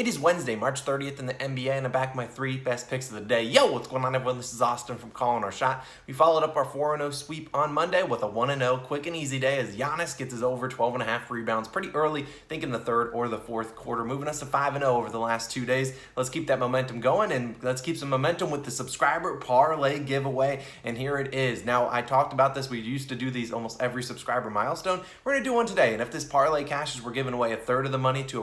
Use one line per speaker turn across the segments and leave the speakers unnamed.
It is Wednesday, March 30th in the NBA, and I'm back with my 3 best picks of the day. Yo, what's going on, everyone? This is Austin from Calling Our Shot. We followed up our 4-0 sweep on Monday with a 1-0 quick and easy day as Giannis gets his over 12.5 rebounds pretty early, I think in the third or the fourth quarter, moving us to 5-0 over the last 2 days. Let's keep that momentum going, and let's keep some momentum with the subscriber parlay giveaway, and here it is. Now, I talked about this. We used to do these almost every subscriber milestone. We're going to do one today, and if this parlay cashes, we're giving away a third of the money to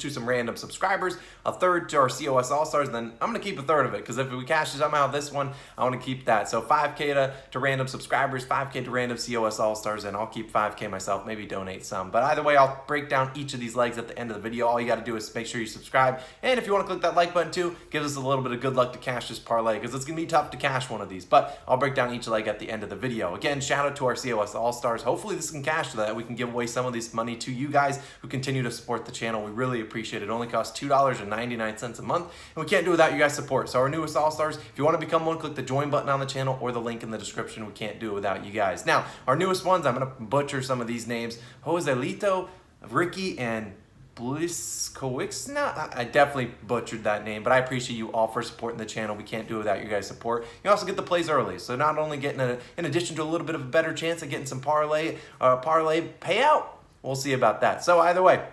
some random subscribers, a third to our COS All-Stars, then I'm going to keep a third of it, because if we cash somehow this one, I want to keep that. So 5K to random subscribers, 5K to random COS All-Stars, and I'll keep 5K myself, maybe donate some. But either way, I'll break down each of these legs at the end of the video. All you got to do is make sure you subscribe, and if you want to click that like button too, gives us a little bit of good luck to cash this parlay, because it's going to be tough to cash one of these, but I'll break down each leg at the end of the video. Again, shout out to our COS All-Stars. Hopefully this can cash so that we can give away some of this money to you guys who continue to support the channel. We really appreciate it. It only costs $2.99 a month, and we can't do without you guys' support. So our newest All-Stars, if you want to become one, click the join button on the channel or the link in the description. We can't do it without you guys. Now, our newest ones, I'm going to butcher some of these names. Joselito, Ricky, and Bliskowicz. No, I definitely butchered that name, but I appreciate you all for supporting the channel. We can't do it without you guys' support. You also get the plays early, so not only getting in addition to a little bit of a better chance of getting some parlay payout, we'll see about that. So either way,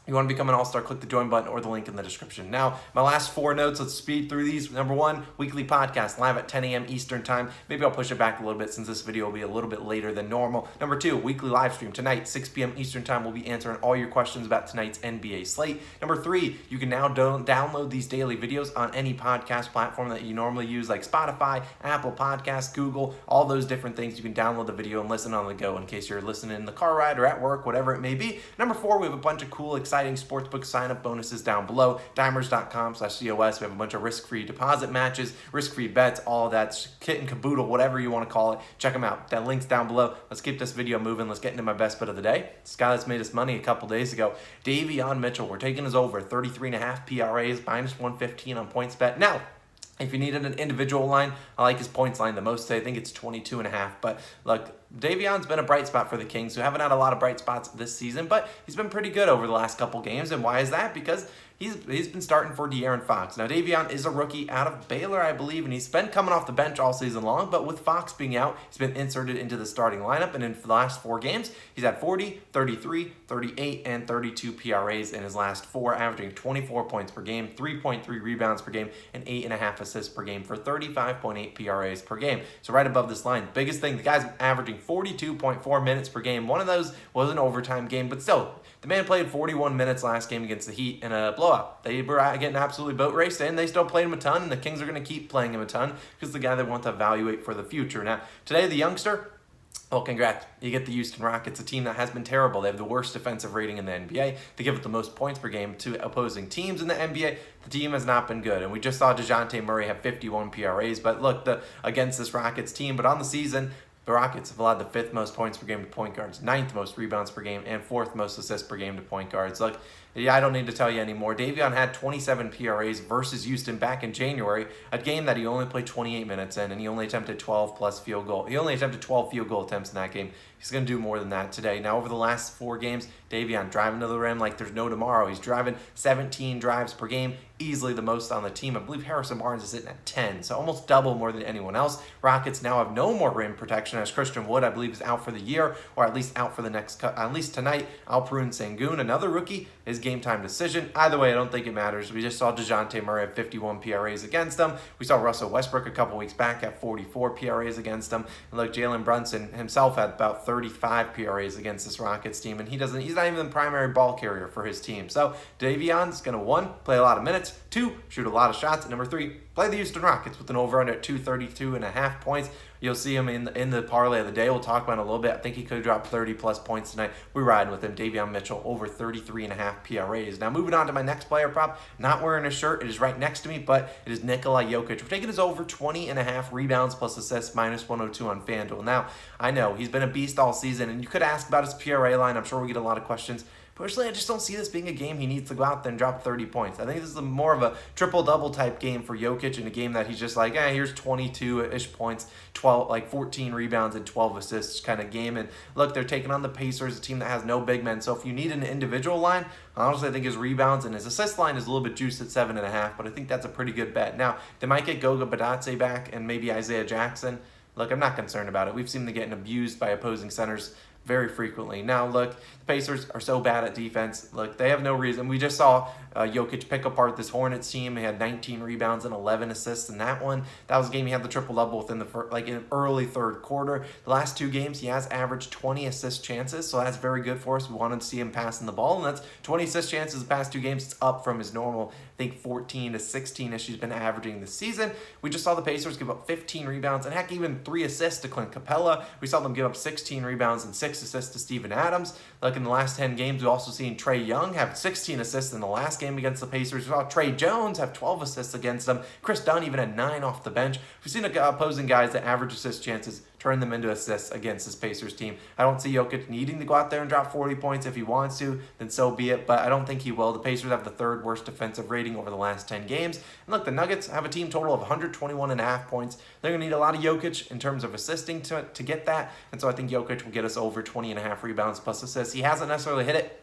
you want to become an All-Star, click the join button or the link in the description. Now, my last 4 notes, let's speed through these. Number 1, weekly podcast, live at 10 a.m. Eastern time. Maybe I'll push it back a little bit since this video will be a little bit later than normal. Number 2, weekly live stream. Tonight, 6 p.m. Eastern time, we'll be answering all your questions about tonight's NBA slate. Number 3, you can now download these daily videos on any podcast platform that you normally use, like Spotify, Apple Podcasts, Google, all those different things. You can download the video and listen on the go in case you're listening in the car ride or at work, whatever it may be. Number 4, we have a bunch of cool, exciting sportsbook sign-up bonuses down below. Dimers.com/COS. We have a bunch of risk-free deposit matches, risk-free bets, all of that kit and caboodle, whatever you want to call it. Check them out. That link's down below. Let's keep this video moving. Let's get into my best bet of the day. This guy that's made us money a couple days ago, Davion Mitchell. We're taking his over 33.5 PRAs, minus 115 on PointsBet. Now, if you needed an individual line, I like his points line the most today. I think it's 22.5. But look, Davion's been a bright spot for the Kings, who haven't had a lot of bright spots this season, but he's been pretty good over the last couple games. And why is that? Because he's been starting for De'Aaron Fox. Now, Davion is a rookie out of Baylor, I believe, and he's been coming off the bench all season long, but with Fox being out, he's been inserted into the starting lineup, and in the last 4 games, he's had 40, 33, 38, and 32 PRAs in his last 4, averaging 24 points per game, 3.3 rebounds per game, and 8.5 assists per game for 35.8 PRAs per game. So right above this line, biggest thing, the guy's averaging 42.4 minutes per game. One of those was an overtime game, but still, the man played 41 minutes last game against the Heat in a blowout. They were getting absolutely boat raced, and they still played him a ton, and the Kings are going to keep playing him a ton because the guy they want to evaluate for the future. Now, today, the youngster, well, congrats. You get the Houston Rockets, a team that has been terrible. They have the worst defensive rating in the NBA. They give up the most points per game to opposing teams in the NBA. The team has not been good, and we just saw DeJounte Murray have 51 PRAs, but look, against this Rockets team, but on the season, the Rockets have allowed the 5th most points per game to point guards, 9th most rebounds per game, and 4th most assists per game to point guards. Look, yeah, I don't need to tell you anymore. Davion had 27 PRAs versus Houston back in January, a game that he only played 28 minutes in, and he only attempted 12 plus field goal. He only attempted 12 field goal attempts in that game. He's going to do more than that today. Now, over the last 4 games, Davion driving to the rim like there's no tomorrow. He's driving 17 drives per game, easily the most on the team. I believe Harrison Barnes is sitting at 10, so almost double more than anyone else. Rockets now have no more rim protection as Christian Wood, I believe, is out for the year, or at least out for the next cut. At least tonight, Alperen Sengun, another rookie, is game time decision. Either way, I don't think it matters. We just saw DeJounte Murray have 51 PRAs against them. We saw Russell Westbrook a couple weeks back have 44 PRAs against them. And look, Jalen Brunson himself had about 35 PRAs against this Rockets team, and he's not even the primary ball carrier for his team. So Davion's going to, 1, play a lot of minutes, 2, shoot a lot of shots, and number 3, play the Houston Rockets with an over-under at 232.5 points. You'll see him in the parlay of the day. We'll talk about it a little bit. I think he could have dropped 30-plus points tonight. We're riding with him. Davion Mitchell over 33.5 PRAs. Now, moving on to my next player prop. Not wearing a shirt. It is right next to me, but it is Nikola Jokic. We're taking his over 20.5 rebounds plus assists, minus 102 on FanDuel. Now, I know he's been a beast all season, and you could ask about his PRA line. I'm sure we get a lot of questions. Personally, I just don't see this being a game he needs to go out there and drop 30 points. I think this is more of a triple-double type game for Jokic, in a game that he's just like, here's 22-ish points, 14 rebounds and 12 assists kind of game. And look, they're taking on the Pacers, a team that has no big men. So if you need an individual line, honestly, I think his rebounds and his assist line is a little bit juiced at 7.5, but I think that's a pretty good bet. Now, they might get Goga Badatse back and maybe Isaiah Jackson. Look, I'm not concerned about it. We've seen them getting abused by opposing centers very frequently. Now, look, the Pacers are so bad at defense. Look, they have no reason. We just saw Jokic pick apart this Hornets team. He had 19 rebounds and 11 assists in that one. That was a game he had the triple-double within in early third quarter. The last 2 games, he has averaged 20 assist chances, so that's very good for us. We wanted to see him passing the ball, and that's 20 assist chances the past 2 games. It's up from his normal, I think, 14 to 16-ish he's been averaging this season. We just saw the Pacers give up 15 rebounds and, heck, even 3 assists to Clint Capella. We saw them give up 16 rebounds and 6 assists to Steven Adams. Like in the last 10 games, we've also seen Trae Young have 16 assists in the last game against the Pacers. We saw Trey Jones have 12 assists against them. Chris Dunn even had 9 off the bench. We've seen opposing guys that average assist chances turn them into assists against this Pacers team. I don't see Jokic needing to go out there and drop 40 points. If he wants to, then so be it, but I don't think he will. The Pacers have the 3rd worst defensive rating over the last 10 games. And look, the Nuggets have a team total of 121.5 points. They're going to need a lot of Jokic in terms of assisting to get that, and so I think Jokic will get us over 20.5 rebounds plus assists. He hasn't necessarily hit it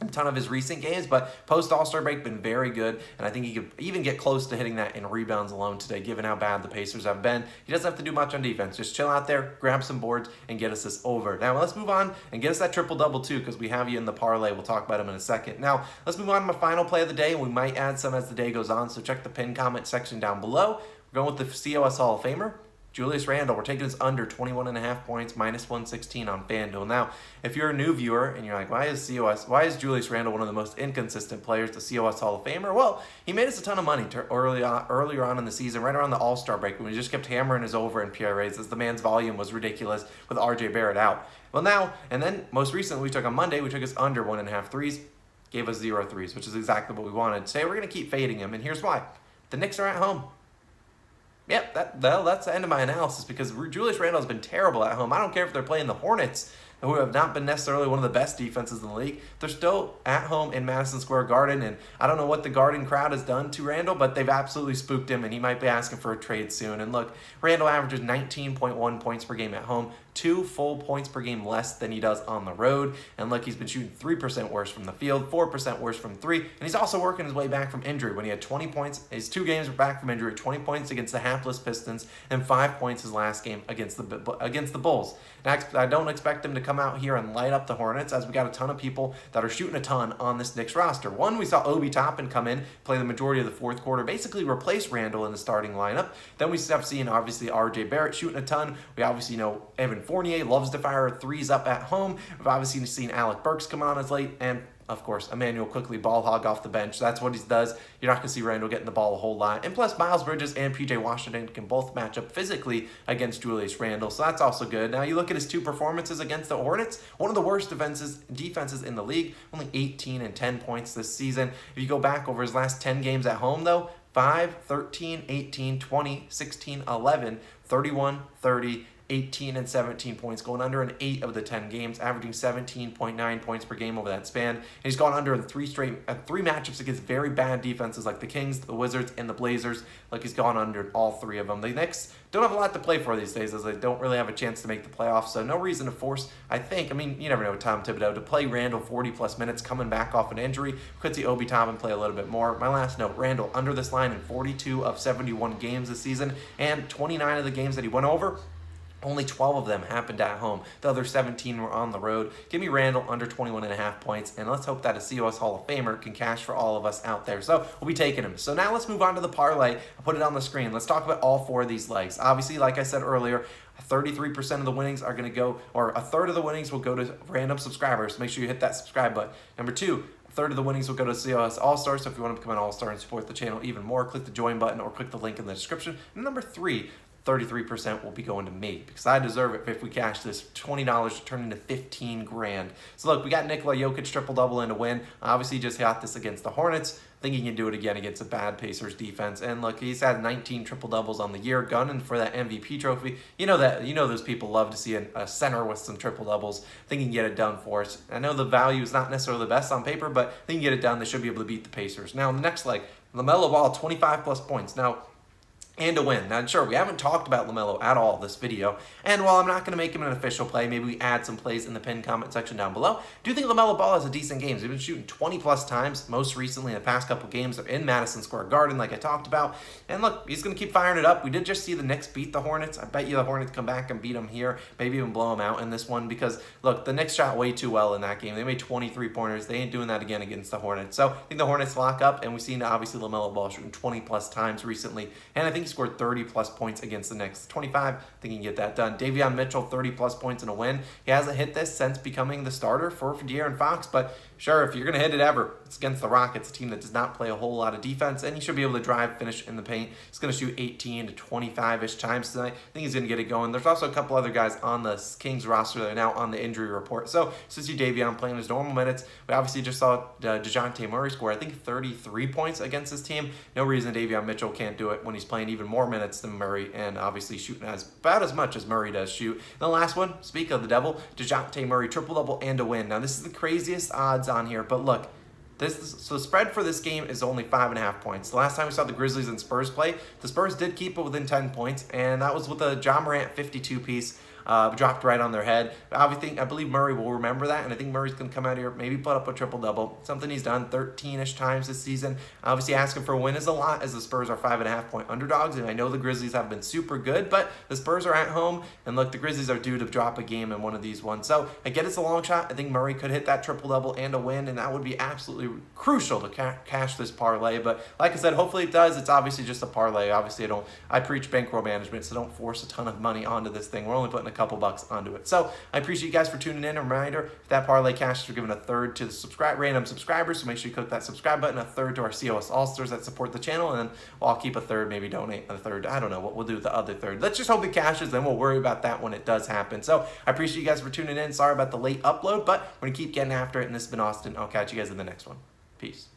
a ton of his recent games, but post All-Star break been very good, and I think he could even get close to hitting that in rebounds alone today, given how bad the Pacers have been. He doesn't have to do much on defense. Just chill out there, grab some boards, and get us this over. Now, let's move on and get us that triple-double, too, because we have you in the parlay. We'll talk about him in a second. Now, let's move on to my final play of the day, and we might add some as the day goes on, so check the pinned comment section down below. We're going with the COS Hall of Famer, Julius Randle. We're taking this under 21.5 points, minus 116 on FanDuel. Now, if you're a new viewer and you're like, why is Julius Randle one of the most inconsistent players, the COS Hall of Famer? Well, he made us a ton of money earlier on in the season, right around the All-Star break, when we just kept hammering his over in PRAs as the man's volume was ridiculous with RJ Barrett out. Well, now, and then most recently, we took on Monday, we took his under 1.5 threes, gave us 0 threes, which is exactly what we wanted. Today, we're going to keep fading him, and here's why. The Knicks are at home. Yep, that's the end of my analysis, because Julius Randle has been terrible at home. I don't care if they're playing the Hornets, who have not been necessarily one of the best defenses in the league. They're still at home in Madison Square Garden, and I don't know what the Garden crowd has done to Randle, but they've absolutely spooked him, and he might be asking for a trade soon. And look, Randle averages 19.1 points per game at home, 2 full points per game less than he does on the road. And look, he's been shooting 3% worse from the field, 4% worse from 3, and he's also working his way back from injury. When he had 20 points, his 2 games were back from injury, 20 points against the hapless Pistons, and 5 points his last game against the Bulls. And I don't expect him to come out here and light up the Hornets, as we got a ton of people that are shooting a ton on this Knicks roster. One, we saw Obi Toppin come in, play the majority of the fourth quarter, basically replace Randle in the starting lineup. Then we have seen, obviously, RJ Barrett shooting a ton. We obviously know Evan Fournier loves to fire threes up at home. We've obviously seen Alec Burks come on as late, and of course, Emmanuel quickly ball hog off the bench. That's what he does. You're not going to see Randle getting the ball a whole lot. And plus, Miles Bridges and PJ Washington can both match up physically against Julius Randle, so that's also good. Now, you look at his 2 performances against the Hornets, one of the worst defenses in the league, only 18 and 10 points this season. If you go back over his last 10 games at home, though, 5, 13, 18, 20, 16, 11, 31, 30, 18 and 17 points, going under in 8 of the 10 games, averaging 17.9 points per game over that span. And he's gone under in 3 matchups against very bad defenses like the Kings, the Wizards, and the Blazers. Like, he's gone under in all 3 of them. The Knicks don't have a lot to play for these days, as they don't really have a chance to make the playoffs, so no reason to force, you never know with Tom Thibodeau, to play Randle 40-plus minutes coming back off an injury. Could see Obi Toppin play a little bit more. My last note, Randle under this line in 42 of 71 games this season, and 29 of the games that he went over, only 12 of them happened at home. The other 17 were on the road. Give me Randle under 21.5 points, and let's hope that a COS Hall of Famer can cash for all of us out there. So we'll be taking him. So now let's move on to the parlay. I'll put it on the screen. Let's talk about all 4 of these legs. Obviously, like I said earlier, 33% of the winnings are going to go, or a third of the winnings will go to random subscribers. So make sure you hit that subscribe button. Number 2, a third of the winnings will go to COS All-Star. So if you want to become an All-Star and support the channel even more, click the join button or click the link in the description. And number 3, 33% will be going to me because I deserve it if we cash this $20 to turn into 15 grand. So look, we got Nikola Jokic triple-double in to win. Obviously, just got this against the Hornets. I think he can do it again against a bad Pacers defense. And look, he's had 19 triple-doubles on the year, gunning for that MVP trophy. You know those people love to see a center with some triple-doubles. I think he can get it done for us. I know the value is not necessarily the best on paper, but I think he can get it done. They should be able to beat the Pacers. Now, the next leg, LaMelo Ball, 25-plus points. Now, and a win. Now, sure, we haven't talked about LaMelo at all this video, and while I'm not going to make him an official play, maybe we add some plays in the pinned comment section down below. Do you think LaMelo Ball has a decent game? He's been shooting 20-plus times, most recently in the past couple games. They're in Madison Square Garden, like I talked about, and look, he's going to keep firing it up. We did just see the Knicks beat the Hornets. I bet you the Hornets come back and beat them here, maybe even blow them out in this one, because, look, the Knicks shot way too well in that game. They made 23 pointers. They ain't doing that again against the Hornets. So I think the Hornets lock up, and we've seen, obviously, LaMelo Ball shooting 20-plus times recently, and I think he scored 30-plus points against the Knicks. 25, I think he can get that done. Davion Mitchell, 30-plus points in a win. He hasn't hit this since becoming the starter for De'Aaron Fox, but sure, if you're going to hit it ever, it's against the Rockets, a team that does not play a whole lot of defense, and he should be able to drive, finish in the paint. He's going to shoot 18 to 25-ish times tonight. I think he's going to get it going. There's also a couple other guys on the Kings roster that are now on the injury report. So, since you Davion playing his normal minutes, we obviously just saw DeJounte Murray score, I think, 33 points against this team. No reason Davion Mitchell can't do it when he's playing even more minutes than Murray, and obviously shooting about as much as Murray does shoot. And the last one, speak of the devil, DeJounte Murray, triple-double and a win. Now, this is the craziest odds on here, but look, so the spread for this game is only 5.5 points. The last time we saw the Grizzlies and Spurs play, the Spurs did keep it within 10 points, and that was with a Ja Morant 52 piece. Dropped right on their head. I believe Murray will remember that, and I think Murray's going to come out here, maybe put up a triple-double, something he's done 13-ish times this season. Obviously, asking for a win is a lot, as the Spurs are 5.5-point underdogs, and I know the Grizzlies have been super good, but the Spurs are at home, and look, the Grizzlies are due to drop a game in one of these ones. So, I get it's a long shot. I think Murray could hit that triple-double and a win, and that would be absolutely crucial to cash this parlay, but like I said, hopefully it does. It's obviously just a parlay. Obviously, I preach bankroll management, so don't force a ton of money onto this thing. We're only putting a couple bucks onto it. So I appreciate you guys for tuning in. A reminder, if that parlay cashes, we're giving a third to the random subscribers, so make sure you click that subscribe button, a third to our COS All-Stars that support the channel, and then I'll keep a third, maybe donate a third. I don't know what we'll do with the other third. Let's just hope it cashes, then we'll worry about that when it does happen. So I appreciate you guys for tuning in. Sorry about the late upload, but we're going to keep getting after it, and this has been Austin. I'll catch you guys in the next one. Peace.